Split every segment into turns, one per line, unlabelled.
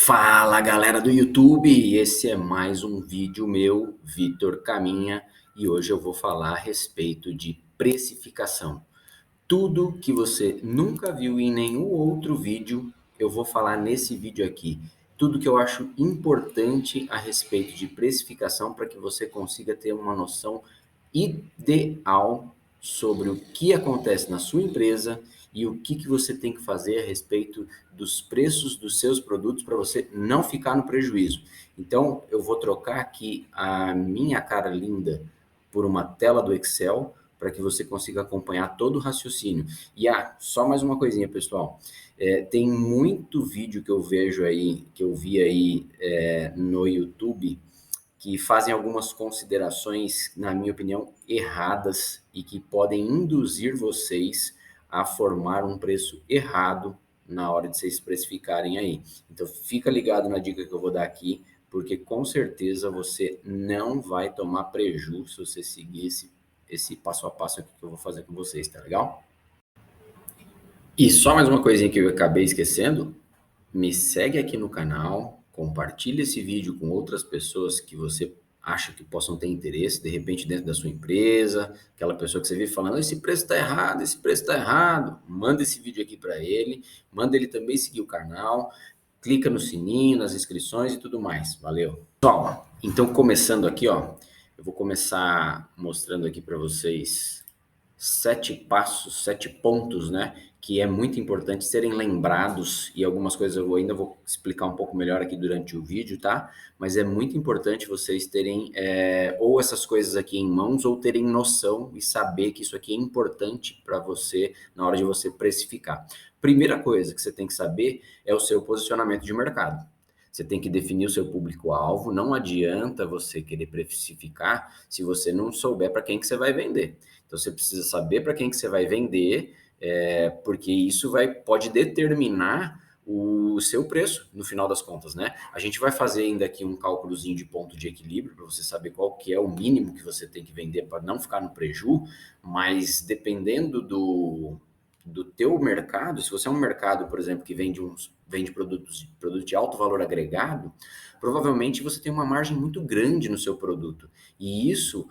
Fala galera do YouTube, esse é mais um vídeo meu, Vitor Caminha, e hoje eu vou falar a respeito de precificação. Tudo que você nunca viu em nenhum outro vídeo, eu vou falar nesse vídeo aqui. Tudo que eu acho importante a respeito de precificação para que você consiga ter uma noção ideal sobre o que acontece na sua empresa e o que você tem que fazer a respeito dos preços dos seus produtos para você não ficar no prejuízo. Então, eu vou trocar aqui a minha cara linda por uma tela do Excel para que você consiga acompanhar todo o raciocínio. E só mais uma coisinha, pessoal. Tem muito vídeo que eu vejo aí, que eu vi aí no YouTube, que fazem algumas considerações, na minha opinião, erradas e que podem induzir vocês a formar um preço errado na hora de vocês precificarem aí. Então, fica ligado na dica que eu vou dar aqui, porque com certeza você não vai tomar prejuízo se você seguir esse passo a passo aqui que eu vou fazer com vocês, tá legal? E só mais uma coisinha que eu acabei esquecendo, me segue aqui no canal, compartilha esse vídeo com outras pessoas que você acha que possam ter interesse, de repente dentro da sua empresa, aquela pessoa que você vive falando, esse preço está errado, esse preço está errado, manda esse vídeo aqui para ele, manda ele também seguir o canal, clica no sininho, nas inscrições e tudo mais, valeu. Pessoal, então começando aqui, ó, eu vou começar mostrando aqui para vocês 7 passos, 7 pontos, né? Que é muito importante serem lembrados, e algumas coisas eu ainda vou explicar um pouco melhor aqui durante o vídeo, tá? Mas é muito importante vocês terem ou essas coisas aqui em mãos, ou terem noção e saber que isso aqui é importante para você na hora de você precificar. Primeira coisa que você tem que saber é o seu posicionamento de mercado. Você tem que definir o seu público-alvo, não adianta você querer precificar se você não souber para quem que você vai vender. Então você precisa saber para quem que você vai vender, porque isso pode determinar o seu preço no final das contas, né? A gente vai fazer ainda aqui um cálculozinho de ponto de equilíbrio para você saber qual que é o mínimo que você tem que vender para não ficar no preju, mas dependendo do teu mercado, se você é um mercado, por exemplo, que vende produto de alto valor agregado, provavelmente você tem uma margem muito grande no seu produto. E isso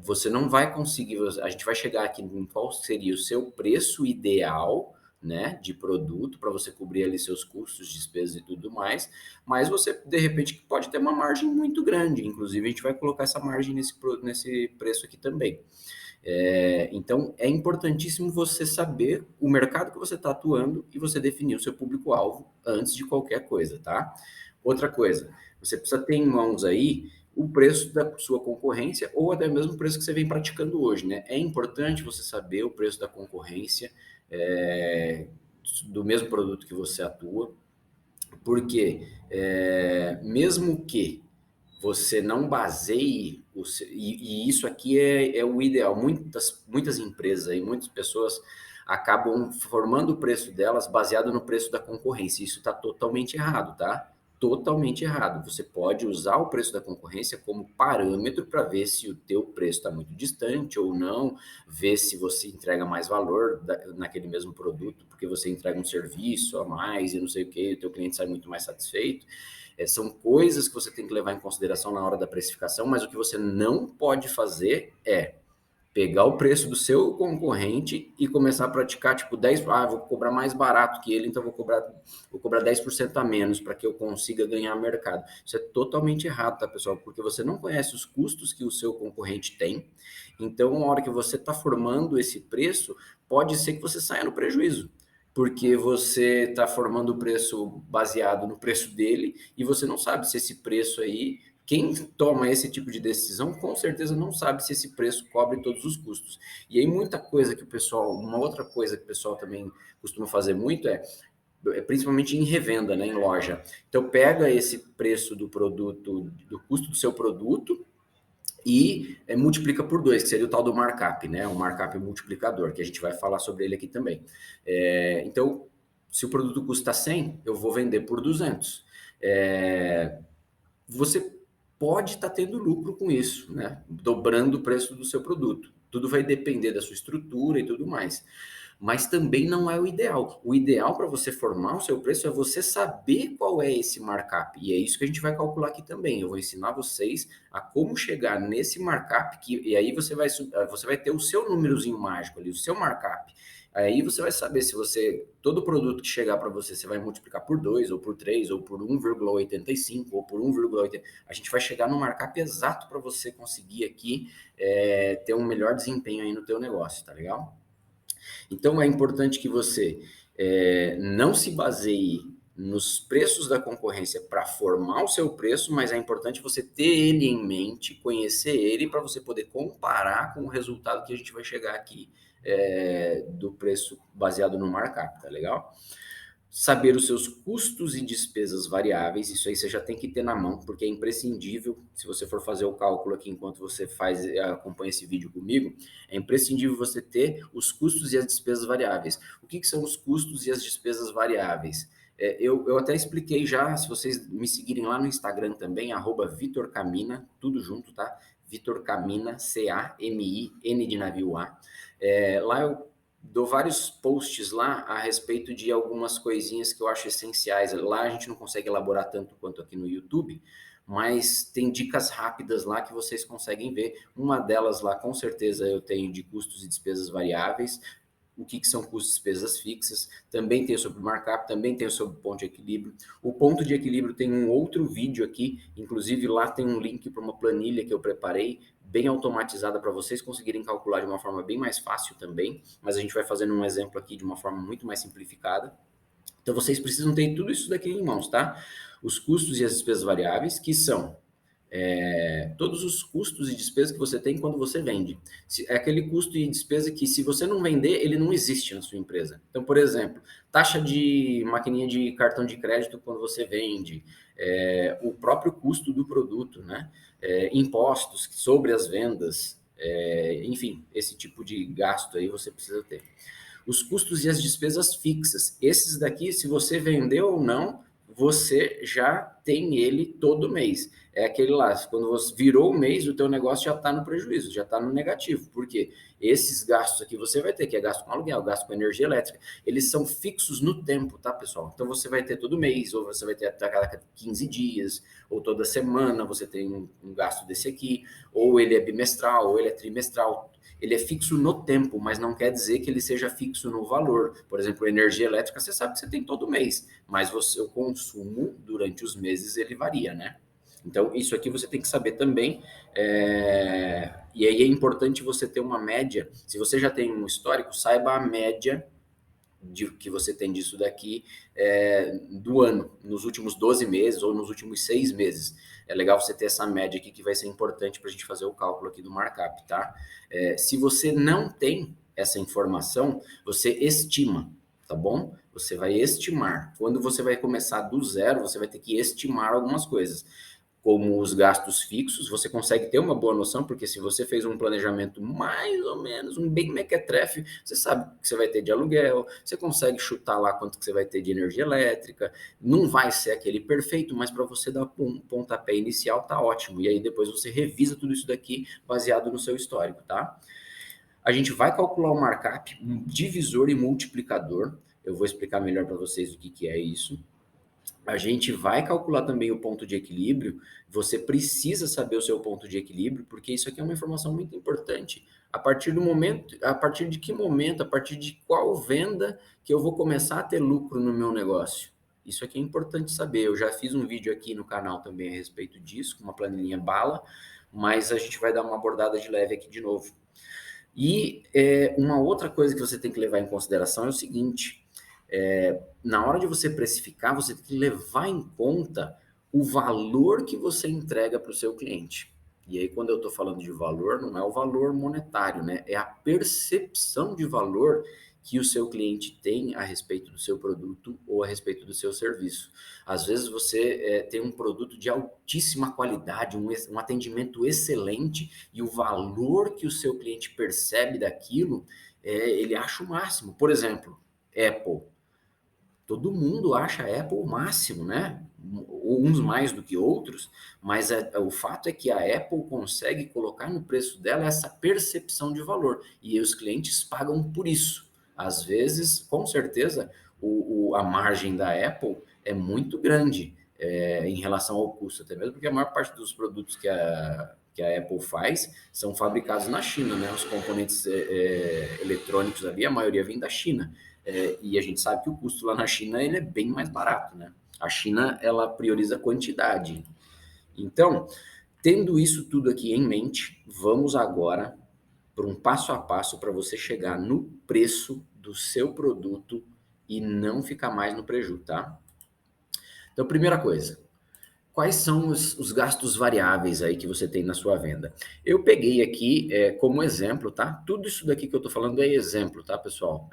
você não vai conseguir. A gente vai chegar aqui em qual seria o seu preço ideal, né, de produto para você cobrir ali seus custos, despesas e tudo mais, mas você de repente pode ter uma margem muito grande. Inclusive a gente vai colocar essa margem nesse preço aqui também. Então, é importantíssimo você saber o mercado que você está atuando e você definir o seu público-alvo antes de qualquer coisa, tá? Outra coisa, você precisa ter em mãos aí o preço da sua concorrência ou até mesmo o preço que você vem praticando hoje, né? É importante você saber o preço da concorrência do mesmo produto que você atua, porque mesmo que você não baseie e isso aqui é o ideal. Muitas empresas e muitas pessoas acabam formando o preço delas baseado no preço da concorrência. Isso está totalmente errado, tá? Totalmente errado. Você pode usar o preço da concorrência como parâmetro para ver se o teu preço está muito distante ou não, ver se você entrega mais valor naquele mesmo produto, porque você entrega um serviço a mais e não sei o que, o teu cliente sai muito mais satisfeito. São coisas que você tem que levar em consideração na hora da precificação, mas o que você não pode fazer é pegar o preço do seu concorrente e começar a praticar, tipo, vou cobrar mais barato que ele, então vou cobrar 10% a menos para que eu consiga ganhar mercado. Isso é totalmente errado, tá, pessoal? Porque você não conhece os custos que o seu concorrente tem. Então, na hora que você está formando esse preço, pode ser que você saia no prejuízo, porque você está formando o preço baseado no preço dele e você não sabe se esse preço aí, quem toma esse tipo de decisão, com certeza não sabe se esse preço cobre todos os custos. E aí uma outra coisa que o pessoal também costuma fazer muito principalmente em revenda, né, em loja. Então pega esse preço do produto, do custo do seu produto e multiplica por 2, que seria o tal do markup, né? O markup multiplicador, que a gente vai falar sobre ele aqui também. Então, se o produto custa 100, eu vou vender por 200. Você pode estar tendo lucro com isso, né? Dobrando o preço do seu produto. Tudo vai depender da sua estrutura e tudo mais. mas também não é o ideal. O ideal para você formar o seu preço é você saber qual é esse markup, e é isso que a gente vai calcular aqui também. Eu vou ensinar vocês a como chegar nesse markup, e aí você vai ter o seu númerozinho mágico ali, o seu markup. Aí você vai saber se todo produto que chegar para você, você vai multiplicar por 2, ou por 3, ou por 1,85, ou por 1,80. A gente vai chegar no markup exato para você conseguir aqui ter um melhor desempenho aí no teu negócio, tá legal? Então é importante que você não se baseie nos preços da concorrência para formar o seu preço, mas é importante você ter ele em mente, conhecer ele para você poder comparar com o resultado que a gente vai chegar aqui do preço baseado no markup, tá legal? Saber os seus custos e despesas variáveis, isso aí você já tem que ter na mão, porque é imprescindível, se você for fazer o cálculo aqui enquanto você acompanha esse vídeo comigo, é imprescindível você ter os custos e as despesas variáveis. O que são os custos e as despesas variáveis? Eu até expliquei já, se vocês me seguirem lá no Instagram também, @VitorCamina, tudo junto, tá? Vitor Camina, C-A-M-I-N de navio A. Lá eu dou vários posts lá a respeito de algumas coisinhas que eu acho essenciais. Lá a gente não consegue elaborar tanto quanto aqui no YouTube, mas tem dicas rápidas lá que vocês conseguem ver. Uma delas lá, com certeza, eu tenho de custos e despesas variáveis, o que são custos e despesas fixas, também tem sobre markup, também tem sobre ponto de equilíbrio. O ponto de equilíbrio tem um outro vídeo aqui, inclusive lá tem um link para uma planilha que eu preparei, bem automatizada para vocês conseguirem calcular de uma forma bem mais fácil também, mas a gente vai fazendo um exemplo aqui de uma forma muito mais simplificada. Então vocês precisam ter tudo isso daqui em mãos, tá? Os custos e as despesas variáveis, que são todos os custos e despesas que você tem quando você vende. É aquele custo e despesa que, se você não vender, ele não existe na sua empresa. Então, por exemplo, taxa de maquininha de cartão de crédito quando você vende, o próprio custo do produto, né? Impostos sobre as vendas, enfim, esse tipo de gasto aí você precisa ter. Os custos e as despesas fixas. Esses daqui, se você vendeu ou não, você já tem ele todo mês. É aquele lá, quando você virou o mês, o teu negócio já está no prejuízo, já está no negativo. Por quê? Esses gastos aqui você vai ter, que é gasto com aluguel, gasto com energia elétrica, eles são fixos no tempo, tá, pessoal? Então você vai ter todo mês, ou você vai ter a cada 15 dias, ou toda semana você tem um gasto desse aqui, ou ele é bimestral, ou ele é trimestral. Ele é fixo no tempo, mas não quer dizer que ele seja fixo no valor. Por exemplo, energia elétrica, você sabe que você tem todo mês, mas o consumo durante os meses ele varia, né? Então, isso aqui você tem que saber também. E aí é importante você ter uma média. Se você já tem um histórico, saiba a média que você tem disso daqui do ano, nos últimos 12 meses ou nos últimos 6 meses. É legal você ter essa média aqui que vai ser importante para a gente fazer o cálculo aqui do markup, tá? Se você não tem essa informação, você estima, tá bom? Você vai estimar. Quando você vai começar do zero, você vai ter que estimar algumas coisas, como os gastos fixos. Você consegue ter uma boa noção, porque se você fez um planejamento mais ou menos, um bem mequetrefe, você sabe que você vai ter de aluguel, você consegue chutar lá quanto que você vai ter de energia elétrica. Não vai ser aquele perfeito, mas para você dar um pontapé inicial tá ótimo. E aí depois você revisa tudo isso daqui baseado no seu histórico, tá? A gente vai calcular o markup, um divisor e multiplicador. Eu vou explicar melhor para vocês o que é isso. A gente vai calcular também o ponto de equilíbrio. Você precisa saber o seu ponto de equilíbrio, porque isso aqui é uma informação muito importante. A partir do momento, a partir de que momento, a partir de qual venda que eu vou começar a ter lucro no meu negócio? Isso aqui é importante saber. Eu já fiz um vídeo aqui no canal também a respeito disso, com uma planilhinha bala, mas a gente vai dar uma abordada de leve aqui de novo. E uma outra coisa que você tem que levar em consideração é o seguinte: na hora de você precificar, você tem que levar em conta o valor que você entrega para o seu cliente. E aí, quando eu estou falando de valor, não é o valor monetário, né? É a percepção de valor que o seu cliente tem a respeito do seu produto ou a respeito do seu serviço. Às vezes você tem um produto de altíssima qualidade, um atendimento excelente, e o valor que o seu cliente percebe daquilo, ele acha o máximo. Por exemplo, Apple. Todo mundo acha a Apple o máximo, né? Uns mais do que outros, mas o fato é que a Apple consegue colocar no preço dela essa percepção de valor, e os clientes pagam por isso. Às vezes, com certeza, a margem da Apple é muito grande em relação ao custo, até mesmo porque a maior parte dos produtos que a Apple faz são fabricados na China, né? Os componentes eletrônicos ali, a maioria vem da China. E a gente sabe que o custo lá na China ele é bem mais barato, né? A China, ela prioriza quantidade. Então, tendo isso tudo aqui em mente, vamos agora para um passo a passo para você chegar no preço do seu produto e não ficar mais no prejuízo, tá? Então, primeira coisa, quais são os gastos variáveis aí que você tem na sua venda? Eu peguei aqui como exemplo, tá? Tudo isso daqui que eu tô falando é exemplo, tá, pessoal?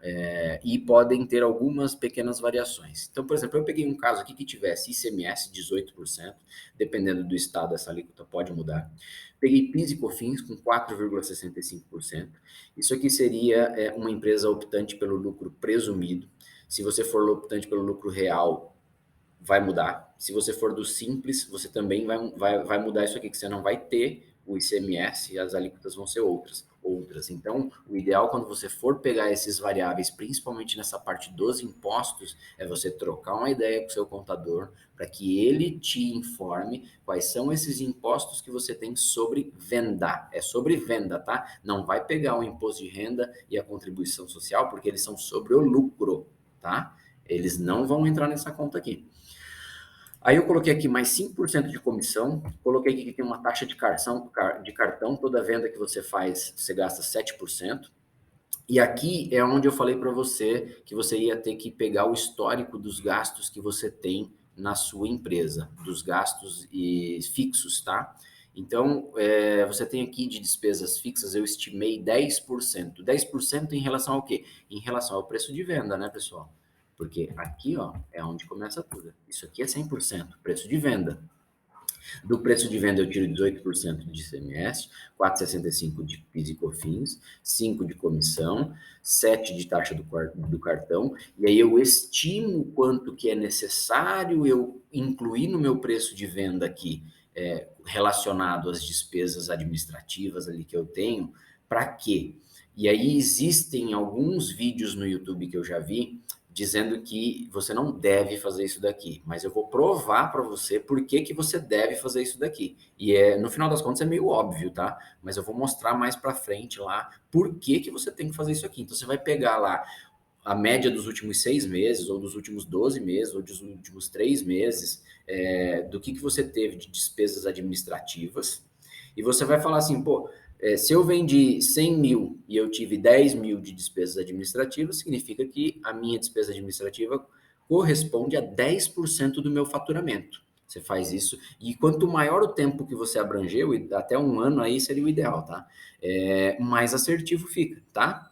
E podem ter algumas pequenas variações. Então, por exemplo, eu peguei um caso aqui que tivesse ICMS 18%, dependendo do estado, essa alíquota pode mudar. Peguei PIS e COFINS com 4,65%. Isso aqui seria uma empresa optante pelo lucro presumido. Se você for optante pelo lucro real, vai mudar. Se você for do simples, você também vai mudar isso aqui, que você não vai ter o ICMS e as alíquotas vão ser outras. Então, o ideal quando você for pegar esses variáveis, principalmente nessa parte dos impostos, é você trocar uma ideia com o seu contador para que ele te informe quais são esses impostos que você tem sobre venda. É sobre venda, tá? Não vai pegar o imposto de renda e a contribuição social, porque eles são sobre o lucro, tá? Eles não vão entrar nessa conta aqui. Aí eu coloquei aqui mais 5% de comissão, coloquei aqui que tem uma taxa de cartão, toda venda que você faz, você gasta 7%. E aqui é onde eu falei para você que você ia ter que pegar o histórico dos gastos que você tem na sua empresa, dos gastos fixos, tá? Então, você tem aqui de despesas fixas, eu estimei 10%. 10% em relação ao quê? Em relação ao preço de venda, né, pessoal? Porque aqui, ó, é onde começa tudo. Isso aqui é 100%, preço de venda. Do preço de venda eu tiro 18% de ICMS, 4,65% de PIS e COFINS, 5% de comissão, 7% de taxa do cartão, e aí eu estimo quanto que é necessário eu incluir no meu preço de venda aqui, relacionado às despesas administrativas ali que eu tenho, para quê? E aí existem alguns vídeos no YouTube que eu já vi dizendo que você não deve fazer isso daqui, mas eu vou provar para você por que que você deve fazer isso daqui. E no final das contas é meio óbvio, tá? Mas eu vou mostrar mais para frente lá por que que você tem que fazer isso aqui. Então você vai pegar lá a média dos últimos 6 meses, ou dos últimos 12 meses, ou dos últimos 3 meses, do que você teve de despesas administrativas, e você vai falar assim, pô, se eu vendi 100 mil e eu tive 10 mil de despesas administrativas, significa que a minha despesa administrativa corresponde a 10% do meu faturamento. Você faz isso, e quanto maior o tempo que você abrangeu, até um ano aí seria o ideal, tá? Mais assertivo fica, tá?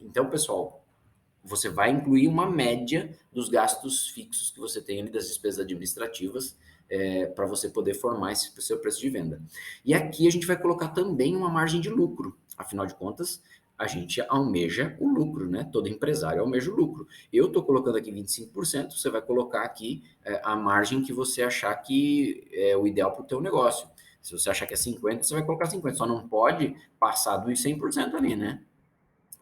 Então, pessoal, você vai incluir uma média dos gastos fixos que você tem ali, das despesas administrativas, para você poder formar esse seu preço de venda. E aqui a gente vai colocar também uma margem de lucro. Afinal de contas, a gente almeja o lucro, né? Todo empresário almeja o lucro. Eu estou colocando aqui 25%, você vai colocar aqui a margem que você achar que é o ideal para o teu negócio. Se você achar que é 50%, você vai colocar 50%. Só não pode passar dos 100% ali, né?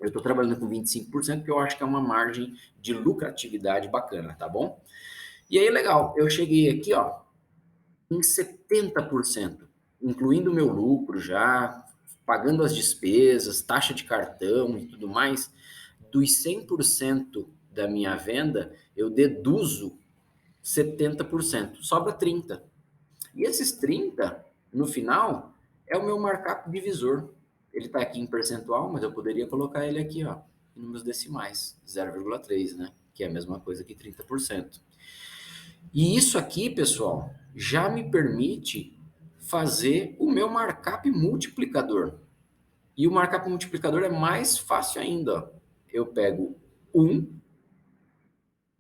Eu estou trabalhando com 25% porque eu acho que é uma margem de lucratividade bacana, tá bom? E aí, legal, eu cheguei aqui, ó, em 70%, incluindo o meu lucro já, pagando as despesas, taxa de cartão e tudo mais, dos 100% da minha venda, eu deduzo 70%, sobra 30%. E esses 30, no final, é o meu markup divisor. Ele está aqui em percentual, mas eu poderia colocar ele aqui, ó, em números decimais, 0,3, né? Que é a mesma coisa que 30%. E isso aqui, pessoal, já me permite fazer o meu markup multiplicador. E o markup multiplicador é mais fácil ainda, ó. Eu pego 1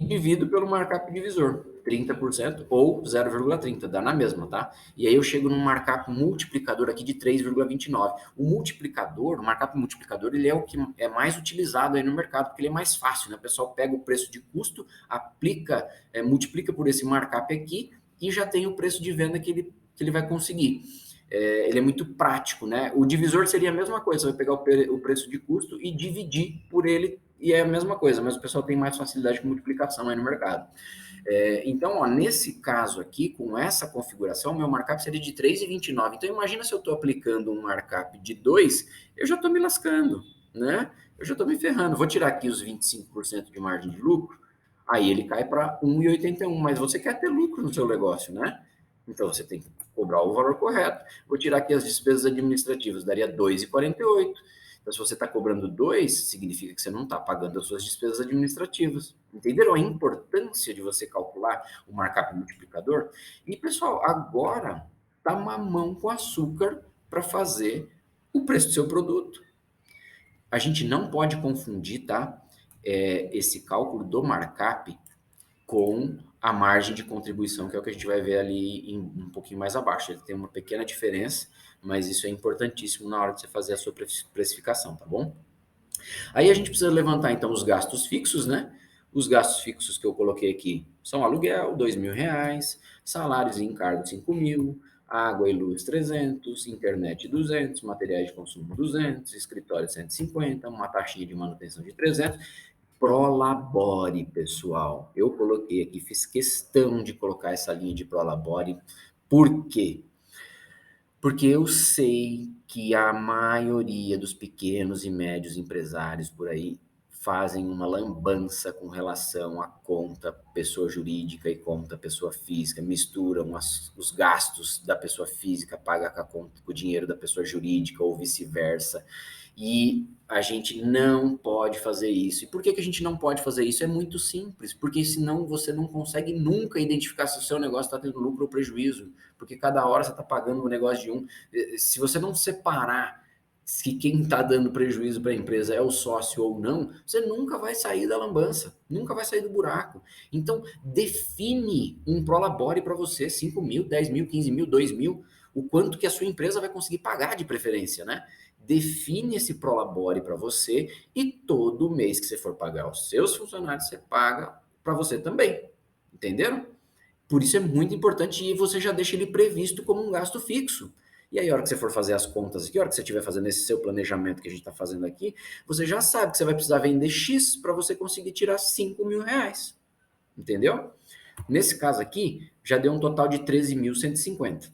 e divido pelo markup divisor, 30% ou 0,30, dá na mesma, tá? E aí eu chego num markup multiplicador aqui de 3,29. O markup multiplicador, ele é o que é mais utilizado aí no mercado, porque ele é mais fácil, né? O pessoal pega o preço de custo, aplica, multiplica por esse markup aqui e já tem o preço de venda que ele vai conseguir. Ele é muito prático, né? O divisor seria a mesma coisa, você vai pegar o preço de custo e dividir por ele e é a mesma coisa, mas o pessoal tem mais facilidade com multiplicação aí no mercado. Então, ó, nesse caso aqui, com essa configuração, meu markup seria de 3,29. Então, imagina se eu estou aplicando um markup de 2, eu já estou me lascando, né? Eu já estou me ferrando. Vou tirar aqui os 25% de margem de lucro, aí ele cai para 1,81, mas você quer ter lucro no seu negócio, né? Então, você tem que cobrar o valor correto. Vou tirar aqui as despesas administrativas, daria 2,48. Então, se você está cobrando 2, significa que você não está pagando as suas despesas administrativas. Entenderam a importância de você calcular o markup multiplicador? E, pessoal, agora está mamão com açúcar para fazer o preço do seu produto. A gente não pode confundir, tá? Esse cálculo do markup com a margem de contribuição, que é o que a gente vai ver ali um pouquinho mais abaixo. Ele tem uma pequena diferença, mas isso é importantíssimo na hora de você fazer a sua precificação, tá bom? Aí a gente precisa levantar então os gastos fixos, né? Os gastos fixos que eu coloquei aqui são aluguel, R$ 2.000, salários e encargos 5.000, água e luz 300, internet 200, materiais de consumo 200, escritório 150, uma taxinha de manutenção de 300. Prolabore, pessoal. Eu coloquei aqui, fiz questão de colocar essa linha de Prolabore. Por quê? Porque eu sei que a maioria dos pequenos e médios empresários por aí fazem uma lambança com relação à conta pessoa jurídica e conta pessoa física, misturam os gastos da pessoa física, paga com o dinheiro da pessoa jurídica ou vice-versa. E a gente não pode fazer isso. E por que a gente não pode fazer isso? É muito simples, porque senão você não consegue nunca identificar se o seu negócio está tendo lucro ou prejuízo, porque cada hora você está pagando o negócio de um. Se você não separar se quem está dando prejuízo para a empresa é o sócio ou não, você nunca vai sair da lambança, nunca vai sair do buraco. Então, define um prolabore para você, 5.000, 10.000, 15.000, 2.000, o quanto que a sua empresa vai conseguir pagar de preferência, né? Define esse prolabore para você e todo mês que você for pagar os seus funcionários, você paga para você também. Entenderam? Por isso é muito importante e você já deixa ele previsto como um gasto fixo. E aí, a hora que você for fazer as contas aqui, a hora que você estiver fazendo esse seu planejamento que a gente está fazendo aqui, você já sabe que você vai precisar vender X para você conseguir tirar R$ 5.000. Entendeu? Nesse caso aqui, já deu um total de 13.150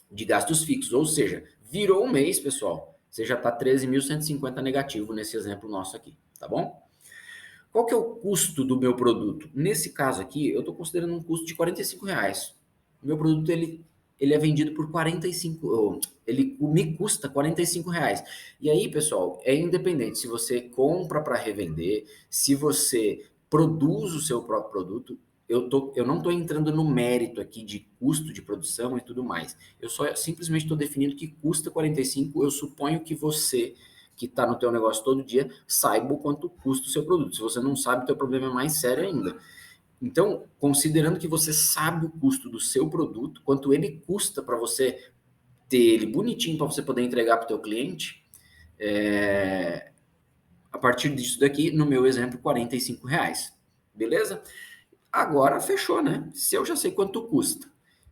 de gastos fixos. Ou seja, virou um mês, pessoal. Você já está 13.150 negativo nesse exemplo nosso aqui, tá bom? Qual que é o custo do meu produto? Nesse caso aqui, eu estou considerando um custo de R$ 45. O meu produto, ele é vendido por 45, ele me custa R$ 45. E aí, pessoal, é independente se você compra para revender, se você produz o seu próprio produto, eu não estou entrando no mérito aqui de custo de produção e tudo mais. Eu só simplesmente estou definindo que custa 45. Eu suponho que você que está no teu negócio todo dia, saiba o quanto custa o seu produto. Se você não sabe, o teu problema é mais sério ainda. Então, considerando que você sabe o custo do seu produto, quanto ele custa para você ter ele bonitinho para você poder entregar para o teu cliente, a partir disso daqui, no meu exemplo, R$ 45. Beleza? Agora fechou, né? Se eu já sei quanto custa,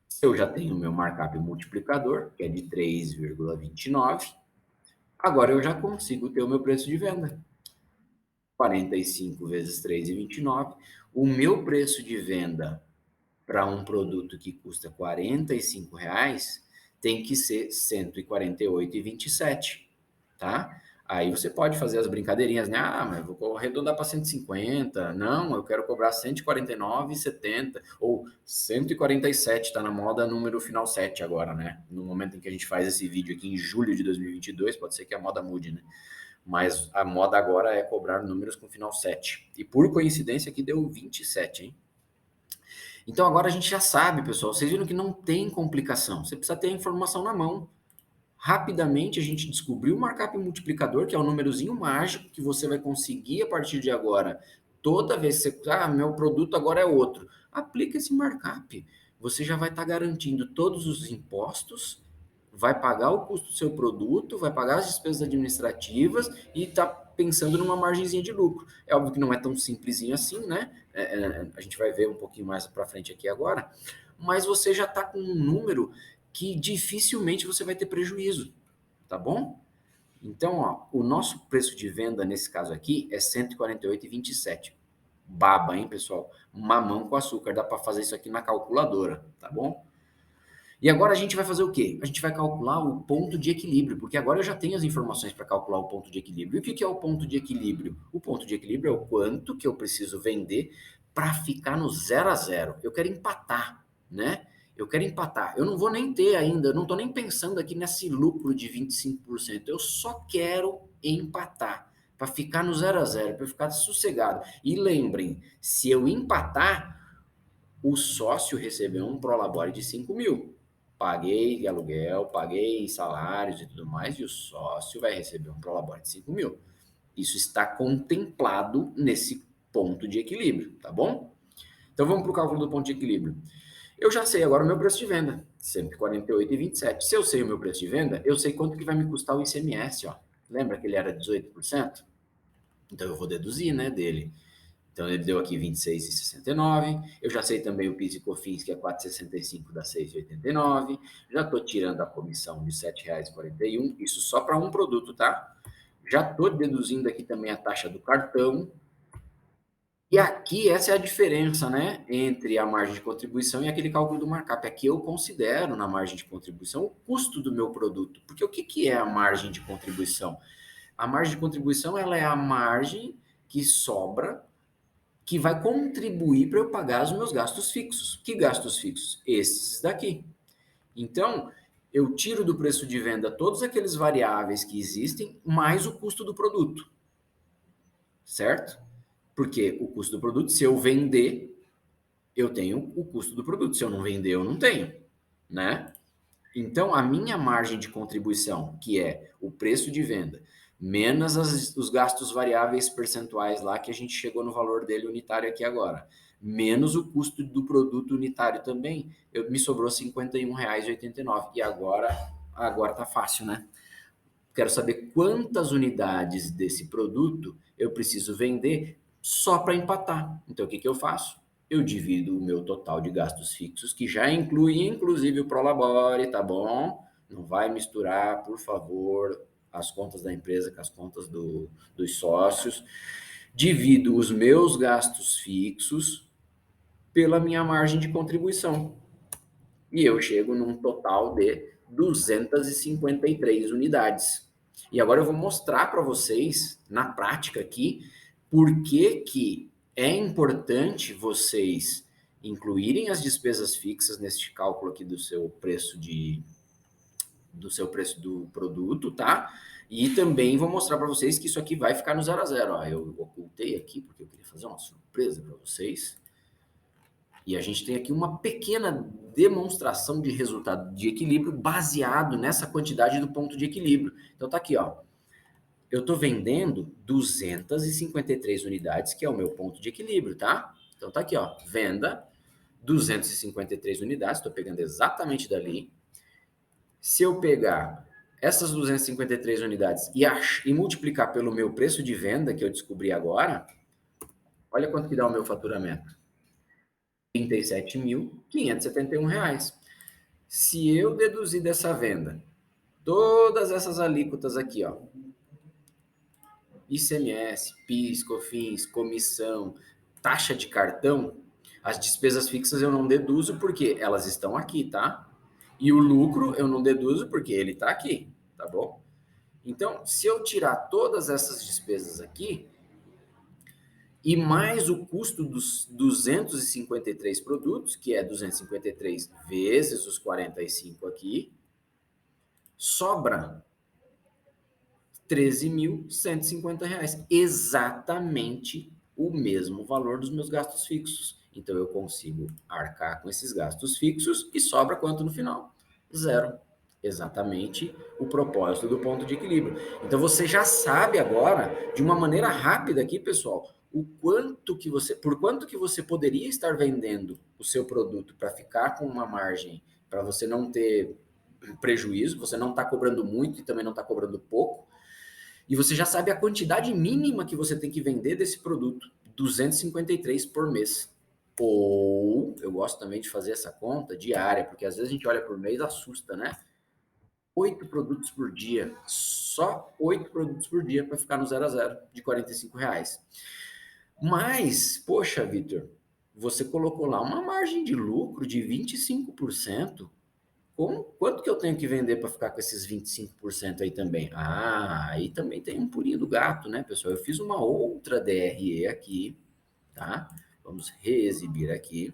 se eu já tenho o meu markup multiplicador, que é de 3,29, agora eu já consigo ter o meu preço de venda. 45 vezes 3,29. O meu preço de venda para um produto que custa R$ 45 tem que ser R$ 148,27, tá? Aí você pode fazer as brincadeirinhas, né? Ah, mas vou arredondar para 150. Não, eu quero cobrar 149,70 ou 147, tá na moda número final 7 agora, né? No momento em que a gente faz esse vídeo aqui em julho de 2022, pode ser que a moda mude, né? Mas a moda agora é cobrar números com final 7. E por coincidência aqui deu 27, hein? Então agora a gente já sabe, pessoal. Vocês viram que não tem complicação. Você precisa ter a informação na mão. Rapidamente a gente descobriu o markup multiplicador, que é o númerozinho mágico que você vai conseguir a partir de agora. Toda vez que você... Ah, meu produto agora é outro. Aplica esse markup. Você já vai estar garantindo todos os impostos, vai pagar o custo do seu produto, vai pagar as despesas administrativas e está pensando numa margenzinha de lucro. É óbvio que não é tão simplesinho assim, né? A gente vai ver um pouquinho mais para frente aqui agora, mas você já está com um número que dificilmente você vai ter prejuízo, tá bom? Então, ó, o nosso preço de venda nesse caso aqui é 148,27. Baba, hein, pessoal? Mamão com açúcar. Dá para fazer isso aqui na calculadora, tá bom? E agora a gente vai fazer o quê? A gente vai calcular o ponto de equilíbrio, porque agora eu já tenho as informações para calcular o ponto de equilíbrio. E o que é o ponto de equilíbrio? O ponto de equilíbrio é o quanto que eu preciso vender para ficar no 0 a 0. Eu quero empatar, né? Eu quero empatar. Eu não vou nem ter ainda, eu não estou nem pensando aqui nesse lucro de 25%. Eu só quero empatar para ficar no 0 a 0, para ficar sossegado. E lembrem, se eu empatar, o sócio recebeu um prolabore de 5 mil. Paguei aluguel, paguei salários e tudo mais, e o sócio vai receber um prolabore de 5 mil. Isso está contemplado nesse ponto de equilíbrio, tá bom? Então vamos para o cálculo do ponto de equilíbrio. Eu já sei agora o meu preço de venda, 148,27. Se eu sei o meu preço de venda, eu sei quanto que vai me custar o ICMS, ó. Lembra que ele era 18%? Então eu vou deduzir, né, dele. Então ele deu aqui 26,69. Eu já sei também o PIS e COFINS, que é 4,65 dá 6,89. Já estou tirando a comissão de R$ 7,41. Isso só para um produto, tá? Já estou deduzindo aqui também a taxa do cartão. E aqui essa é a diferença, né, entre a margem de contribuição e aquele cálculo do markup. Aqui eu considero na margem de contribuição o custo do meu produto. Porque o que é a margem de contribuição? A margem de contribuição ela é a margem que sobra, que vai contribuir para eu pagar os meus gastos fixos. Que gastos fixos? Esses daqui. Então, eu tiro do preço de venda todos aqueles variáveis que existem, mais o custo do produto, certo? Porque o custo do produto, se eu vender, eu tenho o custo do produto. Se eu não vender, eu não tenho, né? Então, a minha margem de contribuição, que é o preço de venda, menos os gastos variáveis percentuais lá, que a gente chegou no valor dele unitário aqui agora, menos o custo do produto unitário também, me sobrou R$ 51,89. E agora tá fácil, né? Quero saber quantas unidades desse produto eu preciso vender só para empatar. Então, o que eu faço? Eu divido o meu total de gastos fixos, que já inclui inclusive o Prolabore, tá bom? Não vai misturar, por favor, as contas da empresa com as contas dos sócios. Divido os meus gastos fixos pela minha margem de contribuição. E eu chego num total de 253 unidades. E agora eu vou mostrar para vocês, na prática aqui, por que é importante vocês incluírem as despesas fixas neste cálculo aqui do seu preço do produto, tá? E também vou mostrar para vocês que isso aqui vai ficar no 0 a 0. Ó, eu ocultei aqui porque eu queria fazer uma surpresa para vocês. E a gente tem aqui uma pequena demonstração de resultado de equilíbrio baseado nessa quantidade do ponto de equilíbrio. Então tá aqui, ó. Eu estou vendendo 253 unidades, que é o meu ponto de equilíbrio, tá? Então tá aqui, ó. Venda 253 unidades, estou pegando exatamente dali. Se eu pegar essas 253 unidades e multiplicar pelo meu preço de venda, que eu descobri agora, olha quanto que dá o meu faturamento. R$ 37.571. Se eu deduzir dessa venda todas essas alíquotas aqui, ó, ICMS, PIS, COFINS, comissão, taxa de cartão, as despesas fixas eu não deduzo porque elas estão aqui, tá? E o lucro eu não deduzo porque ele está aqui, tá bom? Então, se eu tirar todas essas despesas aqui, e mais o custo dos 253 produtos, que é 253 vezes os 45 aqui, sobra R$ 13.150, exatamente o mesmo valor dos meus gastos fixos. Então eu consigo arcar com esses gastos fixos e sobra quanto no final? Zero. Exatamente o propósito do ponto de equilíbrio. Então você já sabe agora, de uma maneira rápida aqui, pessoal, por quanto que você poderia estar vendendo o seu produto para ficar com uma margem, para você não ter prejuízo, você não está cobrando muito e também não está cobrando pouco, e você já sabe a quantidade mínima que você tem que vender desse produto, 253 por mês. Ou, eu gosto também de fazer essa conta diária, porque às vezes a gente olha por mês e assusta, né? 8 produtos por dia, só 8 produtos por dia para ficar no 0 a 0 de R$ 45. Mas, poxa, Vitor, você colocou lá uma margem de lucro de 25%. Quanto que eu tenho que vender para ficar com esses 25% aí também? Ah, aí também tem um pulinho do gato, né, pessoal? Eu fiz uma outra DRE aqui, tá? Vamos reexibir aqui.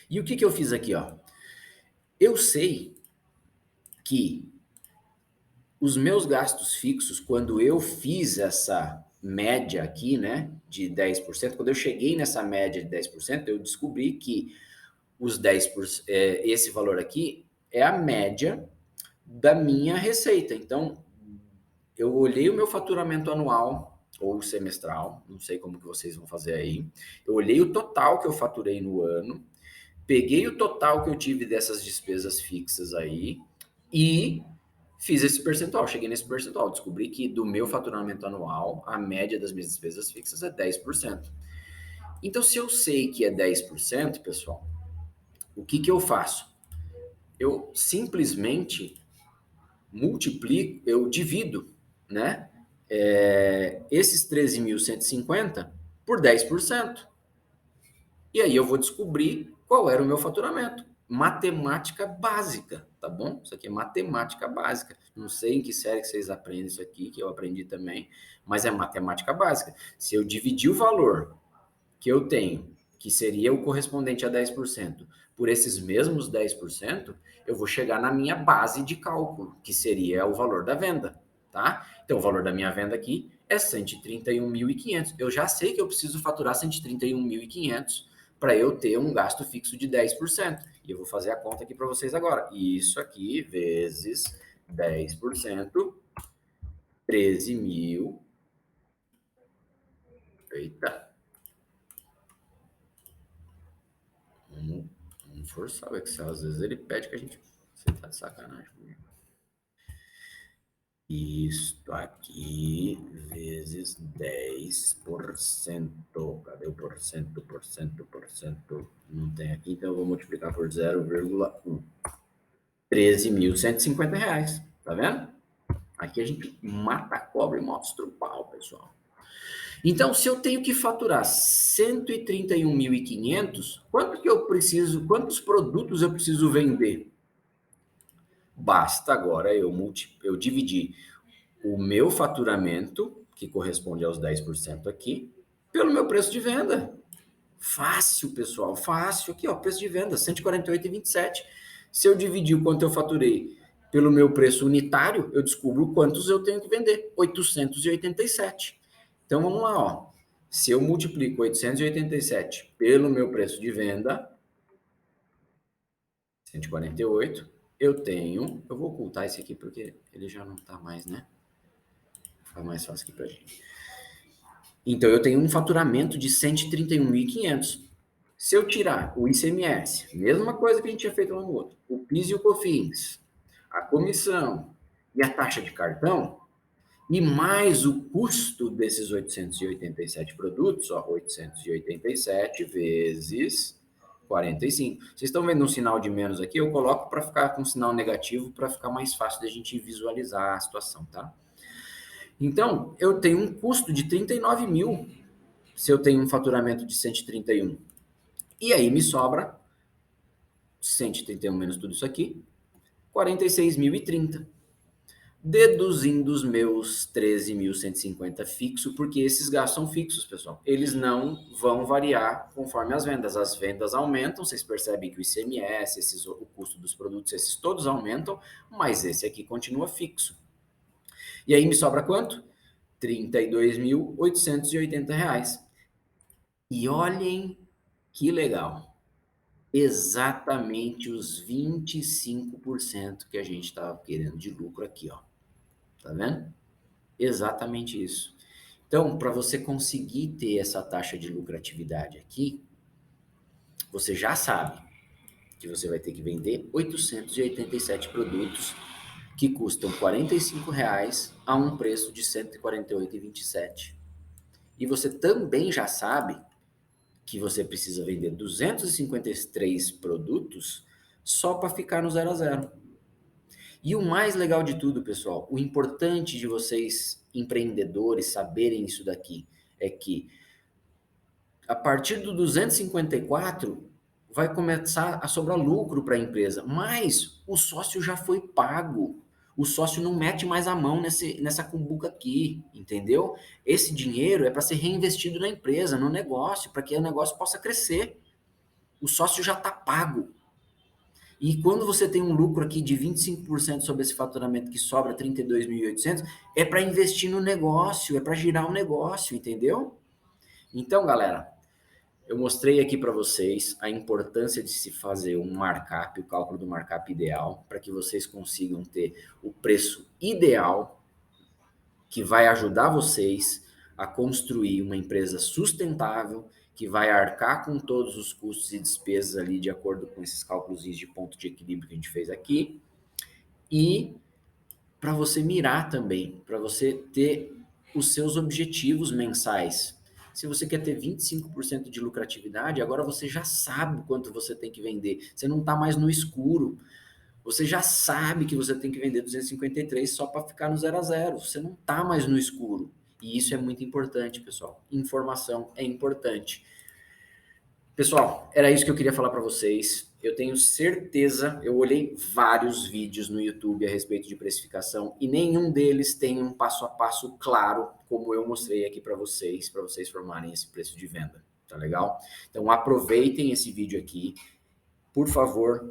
E o que que eu fiz aqui, ó? Eu sei que os meus gastos fixos, quando eu fiz essa média aqui, né, de 10%, quando eu cheguei nessa média de 10%, eu descobri que os 10%, esse valor aqui é a média da minha receita. Então, eu olhei o meu faturamento anual ou semestral, não sei como que vocês vão fazer aí. Eu olhei o total que eu faturei no ano, peguei o total que eu tive dessas despesas fixas aí e fiz esse percentual. Cheguei nesse percentual, descobri que do meu faturamento anual, a média das minhas despesas fixas é 10%. Então, se eu sei que é 10%, pessoal, o que que eu faço? Eu simplesmente multiplico, eu divido, né? Esses 13.150 por 10%. E aí eu vou descobrir qual era o meu faturamento. Matemática básica, tá bom? Isso aqui é matemática básica. Não sei em que série que vocês aprendem isso aqui, que eu aprendi também, mas é matemática básica. Se eu dividir o valor que eu tenho, que seria o correspondente a 10%, por esses mesmos 10%, eu vou chegar na minha base de cálculo, que seria o valor da venda, tá? Então, o valor da minha venda aqui é 131.500. Eu já sei que eu preciso faturar 131.500 para eu ter um gasto fixo de 10%. E eu vou fazer a conta aqui para vocês agora. Isso aqui vezes 10%, 13 mil. Eita. Vamos forçar o Excel. Às vezes ele pede que a gente. Você tá de sacanagem comigo. Isto aqui vezes 10%. Cadê o porcento? Porcento. Não tem aqui, então eu vou multiplicar por 0,1. R$ 13.150. Tá vendo? Aqui a gente mata a cobra e mostra o pau, pessoal. Então, se eu tenho que faturar 131.500, quanto que eu preciso, quantos produtos eu preciso vender? Basta agora eu dividir o meu faturamento, que corresponde aos 10% aqui, pelo meu preço de venda. Fácil, pessoal, fácil. Aqui, ó, preço de venda, R$ 148,27. Se eu dividir o quanto eu faturei pelo meu preço unitário, eu descubro quantos eu tenho que vender, 887. Então, vamos lá, ó. Se eu multiplico 887 pelo meu preço de venda, 148, eu vou ocultar esse aqui porque ele já não está mais, né? Fica mais fácil aqui pra gente. Então, eu tenho um faturamento de 131.500. Se eu tirar o ICMS, mesma coisa que a gente tinha feito lá no outro, o PIS e o COFINS, a comissão e a taxa de cartão, e mais o custo desses 887 produtos, ó, 887 vezes 45. Vocês estão vendo um sinal de menos aqui? Eu coloco para ficar com um sinal negativo para ficar mais fácil da gente visualizar a situação, tá? Então, eu tenho um custo de 39 mil se eu tenho um faturamento de 131. E aí me sobra 131 menos tudo isso aqui, 46.030. Deduzindo os meus 13.150 fixo, porque esses gastos são fixos, pessoal. Eles não vão variar conforme as vendas. As vendas aumentam, vocês percebem que o ICMS, o custo dos produtos, esses todos aumentam, mas esse aqui continua fixo. E aí me sobra quanto? R$ 32.880. E olhem que legal. Exatamente os 25% que a gente estava querendo de lucro aqui, ó. Tá vendo? Exatamente isso. Então, para você conseguir ter essa taxa de lucratividade aqui, você já sabe que você vai ter que vender 887 produtos que custam R$ 45 a um preço de R$ 148,27. E você também já sabe que você precisa vender 253 produtos só para ficar no 0 a 0. E o mais legal de tudo, pessoal, o importante de vocês, empreendedores, saberem isso daqui, é que a partir do 254 vai começar a sobrar lucro para a empresa, mas o sócio já foi pago. O sócio não mete mais a mão nessa cumbuca aqui, entendeu? Esse dinheiro é para ser reinvestido na empresa, no negócio, para que o negócio possa crescer. O sócio já está pago. E quando você tem um lucro aqui de 25% sobre esse faturamento que sobra 32.800, é para investir no negócio, é para girar o negócio, entendeu? Então, galera, eu mostrei aqui para vocês a importância de se fazer um markup, o cálculo do markup ideal, para que vocês consigam ter o preço ideal que vai ajudar vocês a construir uma empresa sustentável, que vai arcar com todos os custos e despesas ali de acordo com esses cálculos de ponto de equilíbrio que a gente fez aqui, e para você mirar também, para você ter os seus objetivos mensais. Se você quer ter 25% de lucratividade, agora você já sabe quanto você tem que vender. Você não está mais no escuro. Você já sabe que você tem que vender 253 só para ficar no 0 a 0. Você não está mais no escuro. E isso é muito importante, pessoal. Informação é importante. Pessoal, era isso que eu queria falar para vocês. Eu tenho certeza, eu olhei vários vídeos no YouTube a respeito de precificação e nenhum deles tem um passo a passo claro, como eu mostrei aqui para vocês formarem esse preço de venda. Tá legal? Então aproveitem esse vídeo aqui, por favor.